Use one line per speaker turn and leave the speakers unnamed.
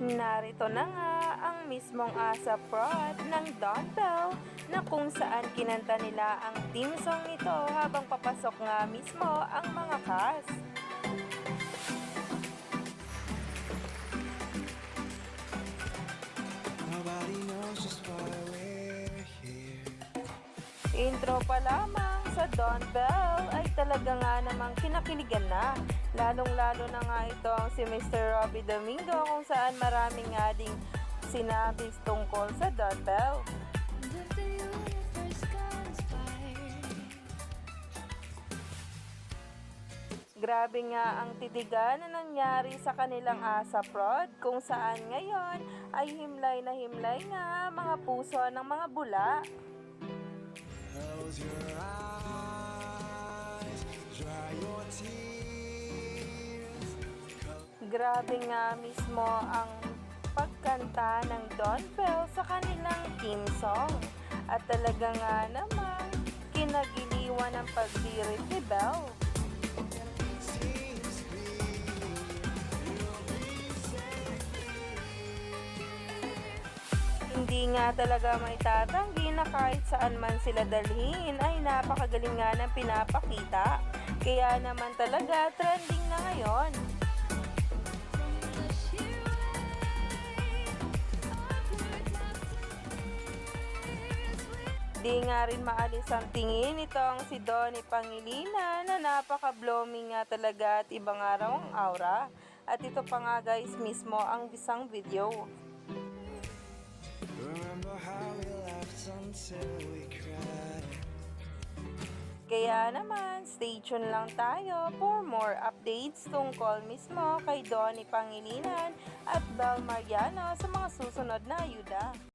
Narito na nga ang mismong ASAP Prod ng Don Bell na kung saan kinanta nila ang theme song nito habang papasok nga mismo ang mga cast.
Nobody knows just why we're here.
Intro pa lamang sa Don Bell ay talaga nga namang kinakiligan na. Lalong-lalo na nga itong si Mr. Robbie Domingo kung saan maraming nga ding sinabi tungkol sa Don Bell. Grabe nga ang titigan na nangyari sa kanilang ASAP Prod kung saan ngayon ay himlay na himlay nga mga puso ng mga bula.
Close your eyes, dry your tears.
Grabe nga mismo ang pagkanta ng Don Bell sa kanilang theme song. At talaga nga namang kinagiliwan ng pagdirit ni Bell.
Seems clear you'll be set
Hindi nga talaga may tatanggi na kahit saan man sila dalhin ay napakagaling nga ng pinapakita. Kaya naman talaga trending na ngayon. Di nga rin maalis ang tingin itong si Donnie Pangilinan na napaka-blooming nga talaga at ibang araw ang aura. At ito pa nga guys mismo ang isang video.
Remember how we laughed until we cried.
Kaya naman, stay tuned lang tayo for more updates tungkol mismo kay Donnie Pangilinan at Bel Mariano sa mga susunod na ayuda.